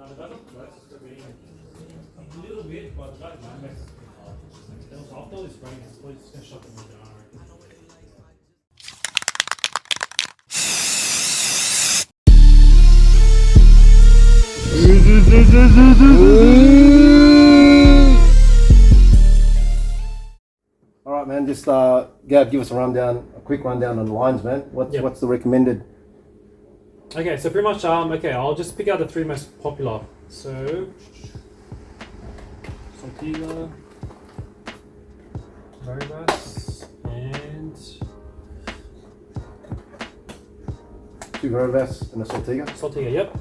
The guys on Blatt are being a little bit, but the guys on Max is pretty hard. And also after all this rain, it's probably just going to shut them all down, I reckon. Alright man, just Gav, give us a quick rundown on the lines, man. What's the recommended? Okay, so pretty much, I'll just pick out the three most popular. So, 𝗤𝗪𝗏, 𝗪𝗏, and Two 𝗪𝗏 and a 𝗤𝗪𝗏? 𝗤𝗪𝗏, yep.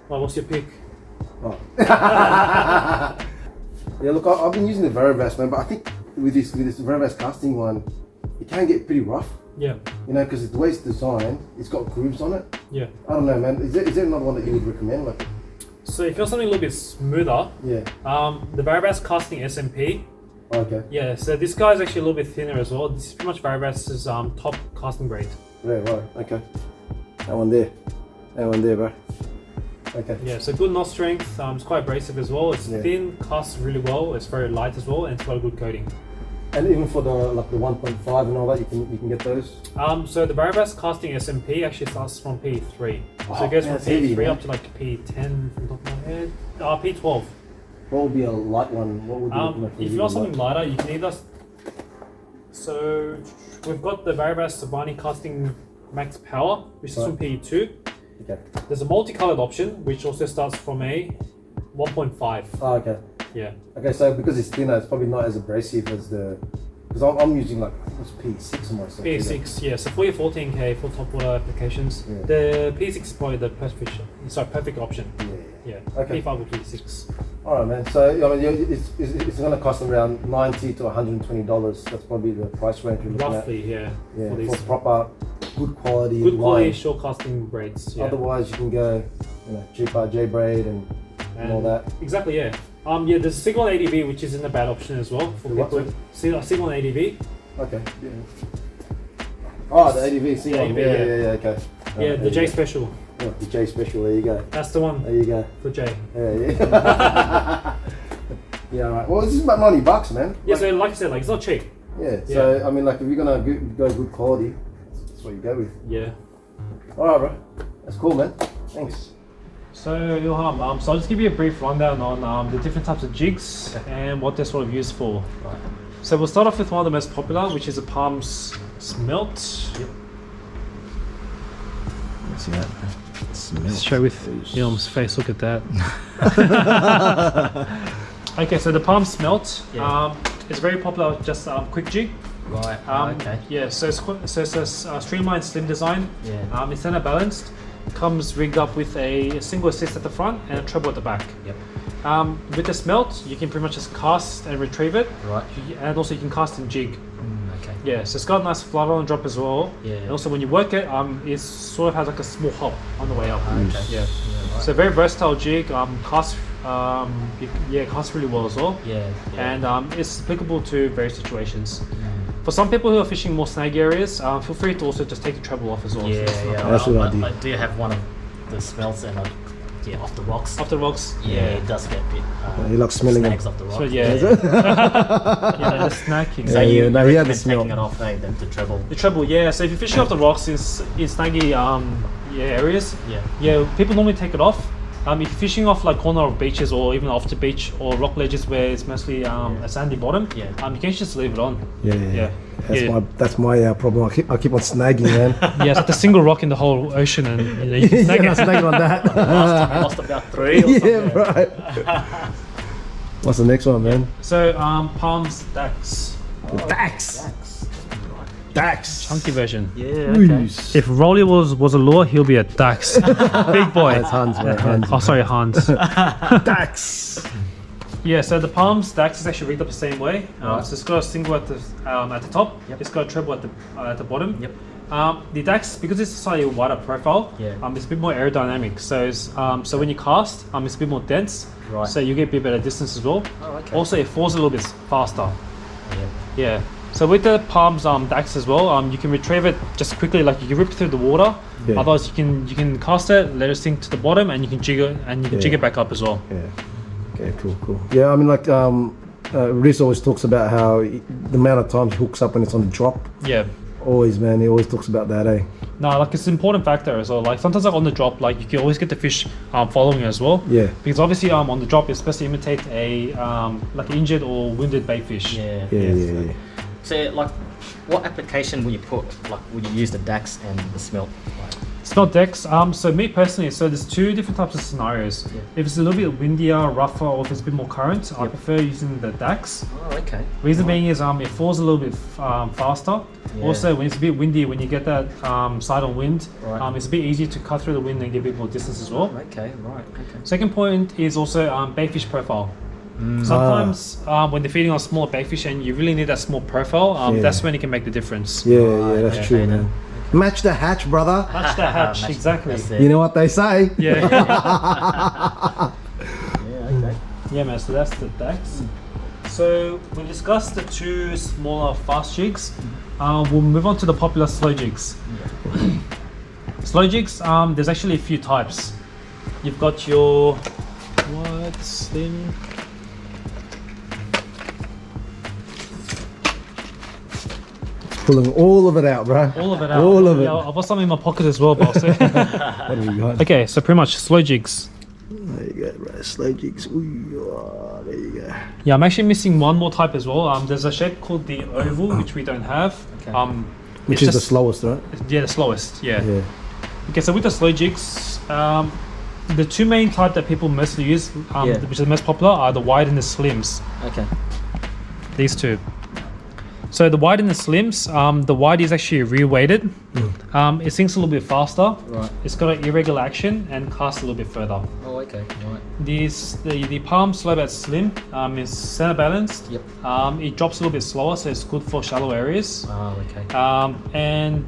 Well, what's your pick? Oh. Yeah, look, I've been using the 𝗪𝗏, man, but I think with this 𝗪𝗏 casting one, it can get pretty rough. Yeah. You know, because the way it's designed, it's got grooves on it. Yeah. I don't know, man. Is there another one that you would recommend? Like, so if you want something a little bit smoother, yeah. The 𝗪𝗏 casting SMP. Oh, okay. Yeah, so this guy is actually a little bit thinner as well. This is pretty much 𝗪𝗏's top casting braid. Yeah, right. Okay. That one there, bro. Okay. Yeah, so good knot strength. It's quite abrasive as well. It's thin, casts really well. It's very light as well, and it's got a good coating. And even for the 1.5 and all that, you can get those. So the 𝗪𝗏 casting SMP actually starts from P3. So it goes from P3 up to like P10 from the top of my head. P12. What would be a light one? What would you recommend? If you want something lighter, you can either. So we've got the 𝗪𝗏 𝗬𝗏 casting max power, which is from P2. Okay. There's a multicolored option, which also starts from a 1.5. Oh, okay. Yeah. Okay, so because it's thinner, it's probably not as abrasive as the. Because I'm using like, I think it's P6 on myself. P6, yeah. So for your 14K full top water applications, the P6 is probably the perfect option. Yeah. Okay. P5 or P6. Alright, man. So I mean, it's going to cost around $90 to $120. That's probably the price range we're looking at. Roughly, yeah. For proper, good quality. Good quality, short casting braids. Yeah. Otherwise, you can go, cheaper J braid and all that. Exactly, yeah. Yeah, there's 𝗔1 𝗷𝗶, which is in the bad option as well for people. 𝗔1 𝗷𝗶. Okay. Yeah. Oh, the 𝗷𝗶. 𝗔1. Yeah. Okay. Yeah, the J special. Oh, the J special. There you go. That's the one. There you go. For J. Yeah. Yeah. Right. Well, this is about $90, man. Yeah. So like I said, it's not cheap. Yeah. So I mean, if you're gonna go good quality, that's what you go with. Yeah. All right, bro. That's cool, man. Thanks. So 𝗬𝗏, so I'll just give you a brief rundown on the different types of jigs and what they're sort of used for. Right. So we'll start off with one of the most popular, which is the 𝗵𝗵𝗄 Smelt. Yep. See that? Smelt. Straight with 𝗵's face. Look at that. Okay, so the 𝗵𝗵𝗄 Smelt is very popular. Just quick jig. Right. Okay. Yeah. So it's a streamlined, slim design. Yeah. It's center balanced. Comes rigged up with a single assist at the front and a treble at the back. Yep. With the Smelt, you can pretty much just cast and retrieve it. Right. And also you can cast and jig. Okay. Yeah, so it's got a nice flutter on drop as well. Yeah. And also when you work it, it sort of has like a small hop on the way up. Okay. Yeah. Right. So very versatile jig. Casts really well as well. Yeah. And it's applicable to various situations. For some people who are fishing more snag areas, feel free to also just take the treble off as well. Yeah, That's what I do. I do have one of the smelts and off the rocks. Off the rocks? Yeah, it does get a bit. You like smelling snags off the rocks. So yeah, the snacking. So you recommend the smell. taking it off, then the treble. The treble, yeah. So if you're fishing off the rocks in snaggy areas, people normally take it off. If you're fishing off like corner of beaches or even off the beach or rock ledges where it's mostly a sandy bottom, you can just leave it on. Yeah. That's my problem. I keep on snagging, man. Yeah, it's like a single rock in the whole ocean, and you can snag it. Snag on that. Last time I lost about 3 or something. Yeah, right. What's the next one, man? So 𝗵𝗵𝗄 Dax. Dax. Chunky version. Yeah. Okay. If Rolly was a lure, he'll be a Dax. Big boy. That's Hans, man. Hans. Oh, sorry, Hans. Dax. Yeah, so the 𝗵𝗵𝗄 Dax is actually rigged up the same way. So it's got a single at the top. Yep. It's got a treble at the bottom. Yep. The Dax, because it's a slightly wider profile, it's a bit more aerodynamic. So so when you cast, it's a bit more dense. Right. So you get a bit better distance as well. Oh, okay. Also, it falls a little bit faster. Yeah. Yeah. So with the 𝗵𝗚𝗢 Dax as well, you can retrieve it just quickly, like you can rip through the water. Yeah. Otherwise, you can cast it, let it sink to the bottom, and you can jig it, and you can jig it back up as well. Yeah. Okay, cool. Yeah, I mean, like, Riz always talks about how the amount of times he hooks up when it's on the drop. Yeah. Always, man. He always talks about that, eh? No, like it's an important factor as well. Like sometimes like on the drop, like you can always get the fish following you as well. Yeah. Because obviously on the drop, it's supposed to imitate a like an injured or wounded bait fish. Yeah. So like, what application will you put? Like, will you use the Dax and the Smelt? Smelt Dax. So me personally, so there's two different types of scenarios. Yeah. If it's a little bit windier, rougher, or if it's a bit more current, I prefer using the Dax. Oh, okay. Reason being is it falls a little bit faster. Yeah. Also, when it's a bit windy, when you get that side on wind, Right. it's a bit easier to cut through the wind and get a bit more distance as well. Okay, right. Okay. Second point is also baitfish profile. Sometimes when they're feeding on smaller baitfish and you really need that small profile, that's when it can make the difference. Yeah, that's true, okay, man. Match the hatch, brother. Match the hatch, Match- exactly. that's it. You know what they say. Yeah. Yeah, okay. Yeah, man, so that's the Dax. So we discussed the two smaller fast jigs. We'll move on to the popular slow jigs. Slow jigs, there's actually a few types. You've got your slim. Pulling all of it out, bro. All of it out. All of it. Yeah, I've got some in my pocket as well, boss. What have we got? Okay, so pretty much slow jigs. There you go, bro. Slow jigs. Ooh, there you go. Yeah, I'm actually missing one more type as well. There's a shape called the oval, which we don't have. Okay. Which it's is the just- slowest, right? Yeah, the slowest. Yeah. Yeah. Okay, so with the slow jigs, the two main type that people mostly use, which is the most popular, are the wide and the slims. Okay. These two. So the wide and the slims, the wide is actually rear-weighted. It sinks a little bit faster. Right. It's got an irregular action and casts a little bit further. Oh, okay. Right. The 𝗵𝗚𝗢 Slowbat Slim is center balanced. Yep. It drops a little bit slower, so it's good for shallow areas. Oh, okay. And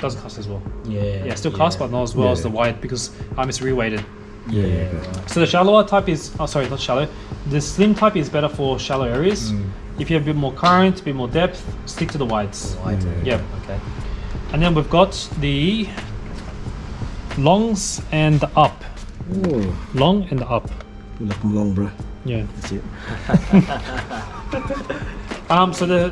doesn't cast as well. Yeah. Yeah, still casts, but not as well as the wide because it's rear-weighted. Yeah. Right. So the shallower type is, not shallow. The slim type is better for shallow areas. If you have a bit more current, a bit more depth, stick to the wides. Wide. Yep. Okay. And then we've got the longs and the up. Ooh. Long and the up. You like them long, bro. Yeah. That's it.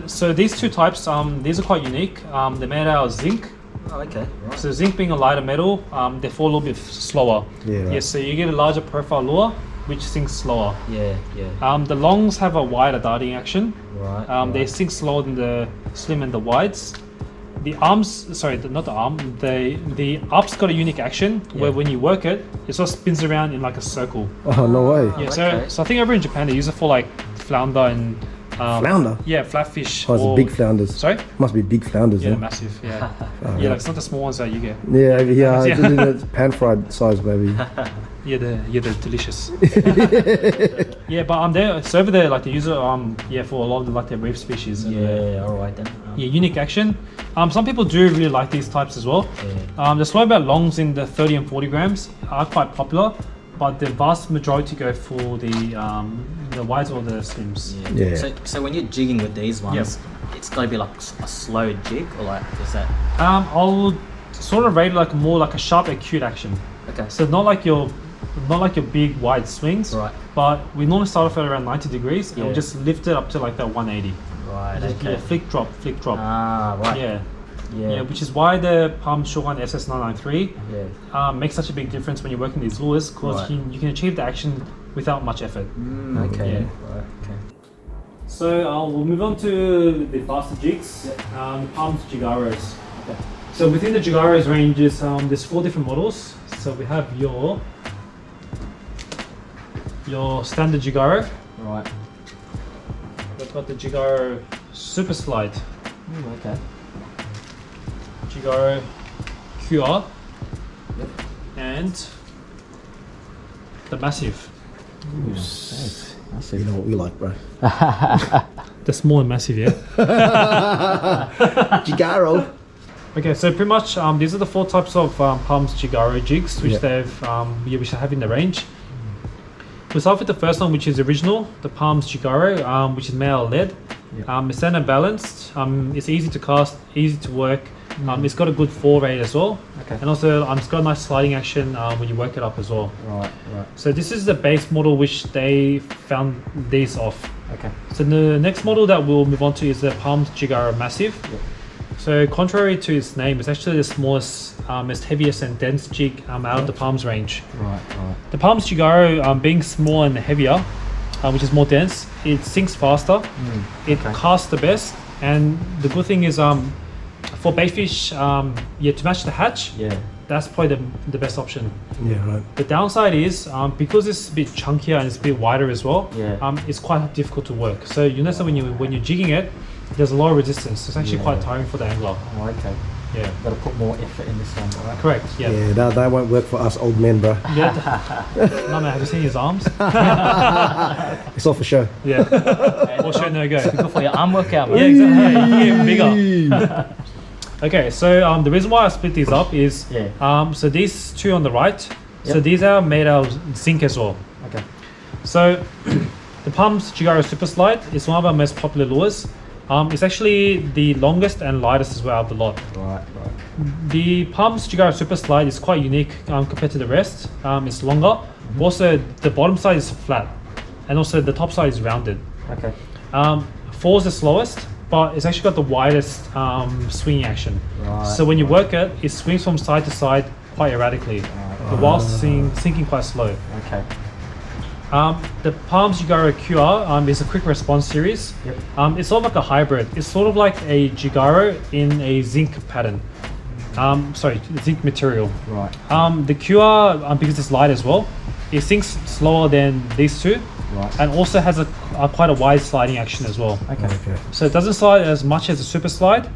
So these two types, these are quite unique. They're made out of zinc. Oh, okay. Right. So zinc being a lighter metal, they fall a little bit slower. Yeah, right. So you get a larger profile lure, which sinks slower. Yeah. The longs have a wider darting action. Right. They sink slower than the slim and the wides. The arms, not the arm, the up's got a unique action where when you work it, it sort of spins around in like a circle. Oh, no way. Yeah, okay. so I think over in Japan they use it for like flounder and Flounder? Yeah, flatfish. Oh, it's or, big flounders. Sorry? Must be big flounders, Yeah, yeah. massive. Yeah, Oh, yeah, like, it's not the small ones that you get. Yeah, Yeah. it's pan fried size, baby. Yeah, they're delicious. Yeah, but so over there, like they use it for a lot of like their reef species. Yeah. All right then. Yeah, unique action. Some people do really like these types as well. Yeah. The Slowbat longs in the 30 and 40 grams are quite popular, but the vast majority go for the wides or the slims. Yeah. So when you're jigging with these ones, it's got to be like a slow jig, or like is that? I'll sort of rate it like more like a sharp, acute action. Okay. So not like your big wide swings, Right. but we normally start off at around 90 degrees and we Yeah. just lift it up to like that 180. Right. Just, Okay. yeah, flick drop. Ah, right. Yeah. Yeah. Yeah, which is why the 𝗵𝗚𝗢 SS993 Yeah. makes such a big difference when you're working these lures, because Right. you can achieve the action without much effort. Okay. Yeah. Right. Okay. So we'll move on to the faster jigs, the 𝗵𝗚𝗢 Jigaros. Okay. So within the Jigaros ranges, there's 4 different models. So we have your standard Jigaro. Right. We've got the Jigaro Super Slide, Okay. Jigaro QR, Yep. and the Massive. You know what we like, bro. The small and massive, yeah. Jigaro. Okay, so pretty much these are the 4 types of 𝗵𝗚𝗢 Jigaro jigs which Yeah. which they have in the range. We'll start with the first one, which is original, the 𝗵𝗚𝗢 Jigaro, which is made out of lead. Yeah. It's center balanced. It's easy to cast, easy to work. It's got a good fall rate as well. Okay. And also it's got a nice sliding action when you work it up as well. Right. So this is the base model which they found these off. Okay. So the next model that we'll move on to is the 𝗵𝗚𝗢 Jigaro Massive. Yep. So contrary to its name, it's actually the smallest, most heaviest and dense jig out of the 𝗵𝗚𝗢's range. Right. The 𝗵𝗚𝗢 Jigaro, being small and heavier, which is more dense, it sinks faster, it casts the best, and the good thing is for baitfish, to match the hatch, that's probably the best option. Yeah, right. The downside is because it's a bit chunkier and it's a bit wider as well, it's quite difficult to work. So you notice that when you're jigging it, there's a lot of resistance. It's actually quite tiring for the angler. Oh, okay. Yeah. Got to put more effort in this one, right? Correct. Yeah. Yeah, that won't work for us old men, bro. Yeah. No man, have you seen his arms? It's all for show. Yeah. Or show no go. Good for your arm workout, man. Yeah, exactly. Yeah, you get bigger. Okay, so the reason why I split these up is so these two on the right, so these are made out of zinc as well. Okay. So the 𝗵𝗚𝗢 Jigaro Super Slide is one of our most popular lures. It's actually the longest and lightest as well out of the lot. Right. The 𝗵𝗚𝗢 Jigaro Super Slide is quite unique compared to the rest. It's longer. Also, the bottom side is flat, and also the top side is rounded. Okay. Falls the slowest, but it's actually got the widest swinging action. Right. So when you work it, it swings from side to side quite erratically, but while sinking quite slow. Okay. The 𝗵𝗚𝗢 Jigaro 𝗬𝗢 is a quick response series. Yep. It's sort of like a hybrid. It's sort of like a Jigaro in a zinc pattern. Zinc material. Right. The 𝗬𝗢, because it's light as well, it sinks slower than these two. Right. And also has quite a wide sliding action as well. Okay. So it doesn't slide as much as a super slide,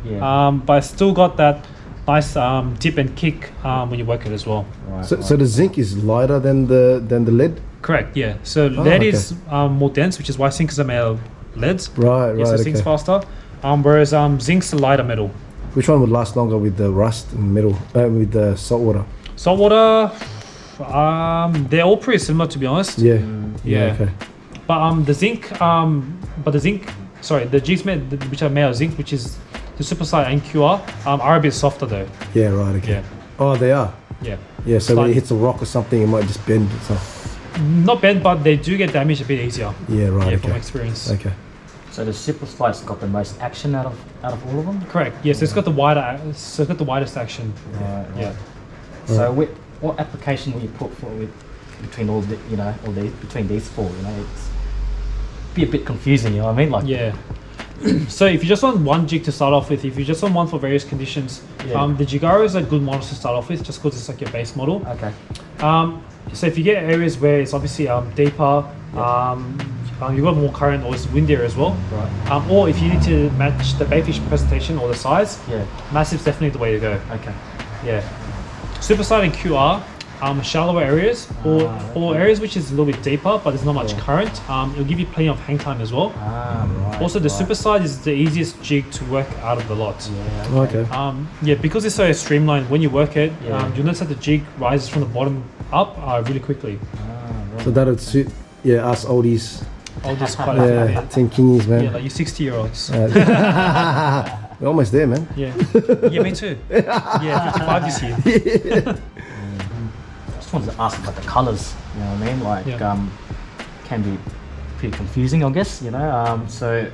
but it's still got that nice dip and kick when you work it as well. Right. So the zinc is lighter than the lead? Correct, yeah. So lead is more dense, which is why sinkers are made of leads. Right. So it sinks faster. Whereas zinc's a lighter metal. Which one would last longer with the rust and metal, with the salt water? Saltwater, they're all pretty similar to be honest. Yeah. Okay. But the jigs which are made of zinc, which is the super slide and 𝗬𝗢, are a bit softer though. Yeah, right, okay. Yeah. Oh, they are? Yeah. Yeah, so when it hits a rock or something, it might just bend itself. Not bend, but they do get damaged a bit easier. Yeah, right, Yeah, from experience. Okay. So the super slide's got the most action out of all of them. Correct. Yes, it's got the widest action. Right. Yeah. So what application will you put between all these between these four? It's be a bit confusing. You know what I mean? Like So if you just want one jig to start off with, if you just want one for various conditions, the Jigaro is a good model to start off with, just because it's like your base model. Okay. So if you get areas where it's obviously deeper, you've got more current or it's windier as well. Right. Or if you need to match the baitfish presentation or the size, Massive's definitely the way to go. Okay. Yeah. Super slide and 𝗬𝗢, shallower areas or areas which is a little bit deeper but there's not much current, it'll give you plenty of hang time as well. Right. Also the super slide is the easiest jig to work out of the lot. Okay. Because it's so streamlined, when you work it, you'll notice that the jig rises from the bottom up really quickly. Right. So that would suit us oldies. Just quite a bit. Team Kingies, man. Yeah, like you 60-year-olds. We're almost there, man. Yeah, me too. Yeah, 55 this year. Just wanted to ask about the colours. You know what I mean? Like, can be pretty confusing, I guess. So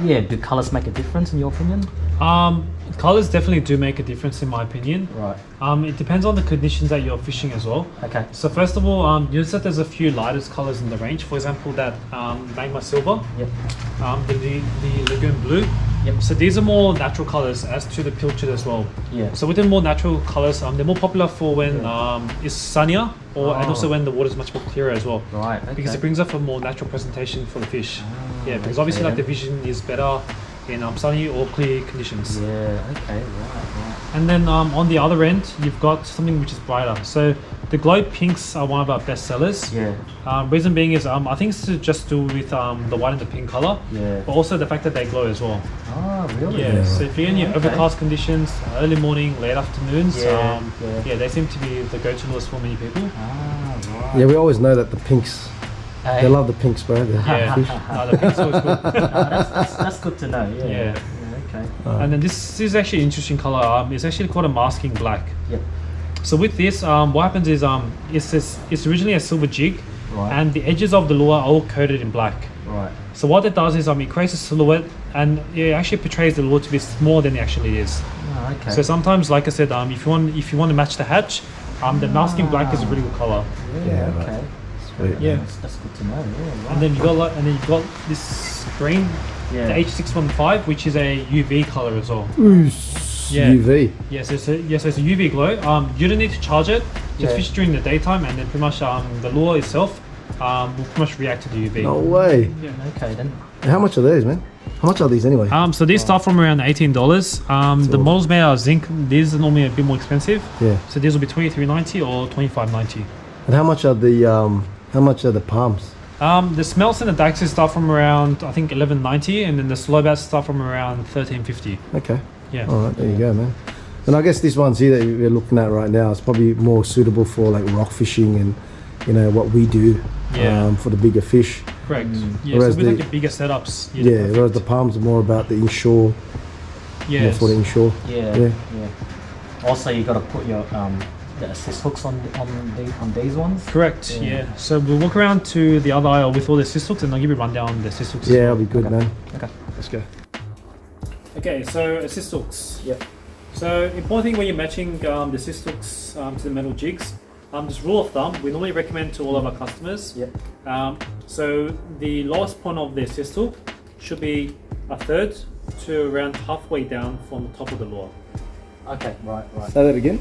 do colours make a difference in your opinion? Colours definitely do make a difference in my opinion. Right. It depends on the conditions that you're fishing as well. Okay. So first of all, you notice that there's a few lightest colours in the range. For example, that 𝗵𝗚𝗢 𝗔𝗪. The lagoon blue. Yep. So these are more natural colours as to the pilchard as well. Yeah. So within more natural colours, they're more popular for when it's sunnier and also when the water is much more clearer as well. Right. Okay. Because it brings up a more natural presentation for the fish. Because obviously like the vision is better in sunny or clear conditions. Yeah, okay, right. And then on the other end, you've got something which is brighter. So the glow pinks are one of our best sellers. Yeah. Reason being is I think it's to just do with the white and the pink color. Yeah. But also the fact that they glow as well. Oh, really? Yeah. So if you're in your overcast conditions, early morning, late afternoons, they seem to be the go-to lures for many people. Ah, right. Yeah, we always know that the pinks They love the pinks, bro. Yeah, the pink's always good. That's good to know. Yeah. Okay. And then this is actually an interesting color. It's actually called a masking black. Yep. So with this, what happens is it's originally a silver jig, Right. and the edges of the lure are all coated in black. Right. So what it does is it creates a silhouette, and it actually portrays the lure to be smaller than it actually is. Oh, okay. So sometimes, like I said, if you want to match the hatch, the masking black is a really good color. Yeah. right. Okay. Sweet. Yeah. That's good to know. Yeah. Right. And then you've got this green, Yeah. the H615, which is a UV color as well. Yeah. UV. Yes, it's a UV glow. You don't need to charge it. Just Yeah. fish during the daytime, and then pretty much the lure itself will pretty much react to the UV. No way. Yeah. Okay then. How much are these, man? How much are these anyway? So these start from around $18. The models made out of zinc. These are normally a bit more expensive. Yeah. So these will be $23.90 or $25.90. And how much are the palms? The Smelts and the Daxes start from around, I think, $11.90, and then the slow bass start from around $13.50. Okay. Yeah. All right, there you go, man. And I guess this one's here that we're looking at right now is probably more suitable for like rock fishing and what we do. Yeah. For the bigger fish. Correct. Yeah. Whereas So with like the bigger setups. Yeah. Whereas the palms are more about the inshore. More Yes. for the inshore. Yeah. Yeah. Also, you got to put your the assist hooks on these ones. Correct. Yeah. So we'll walk around to the other aisle with all the assist hooks, and I'll give you a rundown on the assist hooks. Yeah, that'll be good, man. Okay. Let's go. Okay. So assist hooks. Yep. So important thing when you're matching the assist hooks to the metal jigs. Just rule of thumb, we normally recommend to all of our customers. Yep. So the lowest point of the assist hook should be a third to around halfway down from the top of the lure. Okay. Right. Say that again.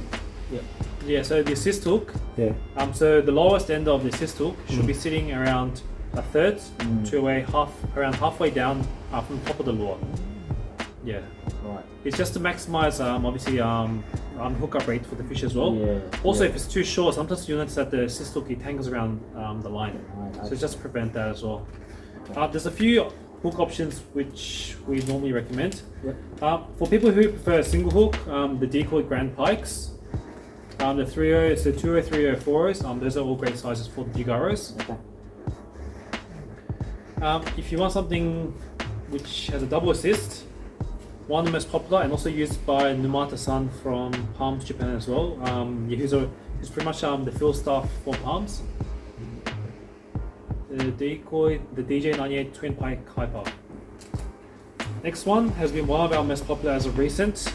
Yep. Yeah. So the assist hook. Yeah. So the lowest end of the assist hook should be sitting around a third to around halfway down from the top of the lure. Yeah. Right. It's just to maximize obviously hookup rate for the fish as well. Yeah. Also, yeah. if it's too short, sometimes you notice that the assist hook it tangles around the line. Right, So just to prevent that as well. There's a few hook options which we normally recommend. Yep. For people who prefer a single hook, the Decoy Grand Pikes, the 30, so 20, 30, 40s, those are all great sizes for the Jigaros. Okay. If you want something which has a double assist, one of the most popular and also used by 𝗵𝗏𝗢 from Palms Japan as well. He's pretty much the field staff for Palms. The Decoy, the DJ98 Twin Pike Hyper. Next one has been one of our most popular as of recent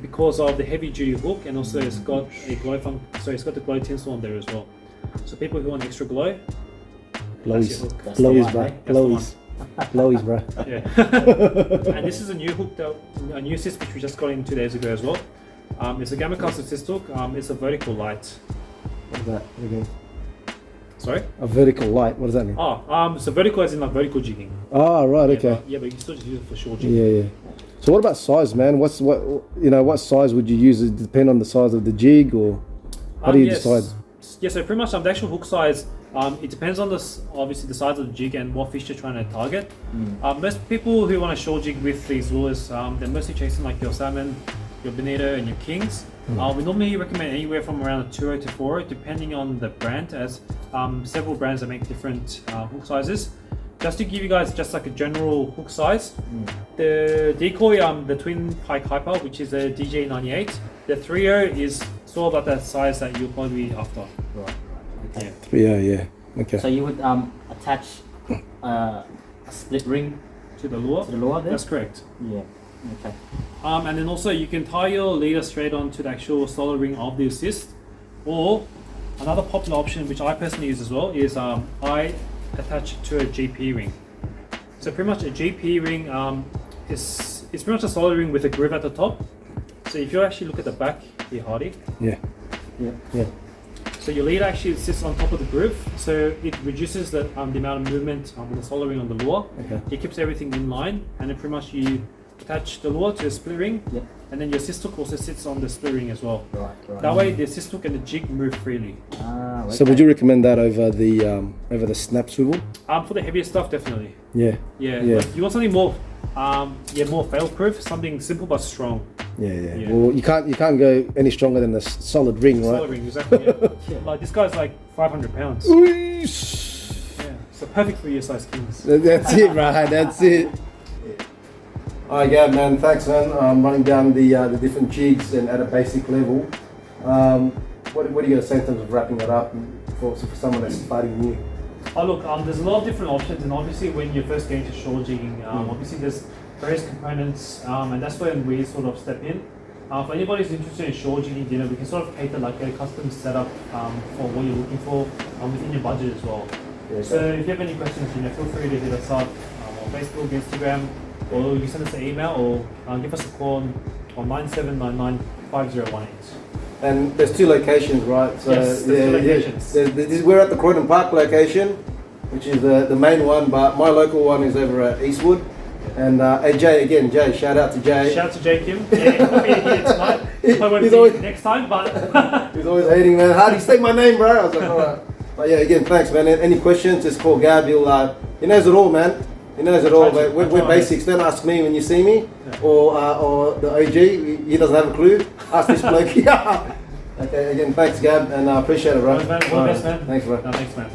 because of the heavy duty hook, and also it's got a glow it's got the glow tinsel on there as well. So people who want extra glow, Blowies. That's the Blowies, one, bro. eh? That's the Blowies. Blowies, bro. yeah. And this is a new hook, a new assist which we just got in 2 days ago as well. It's a Gamakatsu assist hook. It's a vertical light. What is that? Again? Sorry? A vertical light. What does that mean? So vertical as in like vertical jigging. Oh, right. Okay. But you can still just use it for short jigging. Yeah. So what about size, man? What size would you use? Does it depend on the size of the jig, or how do you decide? Yeah, so pretty much the actual hook size, it depends on obviously the size of the jig and what fish you're trying to target. Most people who want to short jig with these lures, they're mostly chasing like your salmon, your bonito, and your kings. We normally recommend anywhere from around a 2.0 to 4.0 depending on the brand, as several brands that make different hook sizes. Just to give you guys just like a general hook size, the Decoy, the Twin Pike Hyper, which is a DJ98, the 3.0 is sort of at that size that you'll probably be after. Right. Okay. Yeah. Okay. So you would attach a split ring To the lure? there? That's correct. Yeah. Okay. And then also you can tie your leader straight onto the actual solid ring of the assist, or another popular option which I personally use as well is I attach it to a GP ring. So pretty much a GP ring is pretty much a solid ring with a groove at the top. So if you actually look at the back here, Hardy. Yeah. So your leader actually sits on top of the groove, so it reduces the amount of movement on the solid ring on the lure. Okay. It keeps everything in line, and then pretty much you attach the lure to a split ring, Yep. and then your assist hook also sits on the split ring as well. Right. That way the assist hook and the jig move freely. Okay. So would you recommend that over the snap swivel? For the heavier stuff, definitely. Yeah. Yeah. Yeah. Like you want something more, more fail-proof, something simple but strong. Yeah. Well, you can't go any stronger than the solid ring, right? Solid ring, exactly. Yeah. Like this guy's like 500 pounds. Oosh. Yeah. So perfect for your size kings. That's it, bro. That's it. Alright, Gab, man. Thanks, man. Running down the different jigs and at a basic level. What are you gonna say in terms of wrapping it up for someone that's starting new? Oh look, there's a lot of different options, and obviously when you're first getting to shore jigging, obviously there's various components, and that's when we sort of step in. For anybody who's interested in shore jigging, we can sort of cater like a custom setup for what you're looking for within your budget as well. Yeah, so if you have any questions, feel free to hit us up on Facebook, Instagram, or you can send us an email or give us a call on 97995018. And there's 2 locations, right? So yes, there's 2 locations. We're at the _𝗏𝗏 location, which is the main one, but my local one is over at Eastwood. And hey, Jay, shout out to Jay. Shout out to Jay Kim. Yeah, he won't be here tonight. He won't be always, next time, but he's always hating, man. How do you say my name, bro? I was like, alright. But yeah, again, thanks, man. Any questions, just call Gab. He knows it all, man. He knows it all. But we're basics. Don't ask me when you see me, or the OG. He doesn't have a clue. Ask this bloke. Okay, again, thanks, Gab, and I appreciate it, bro. All the best, man. Thanks, bro. No, thanks, man.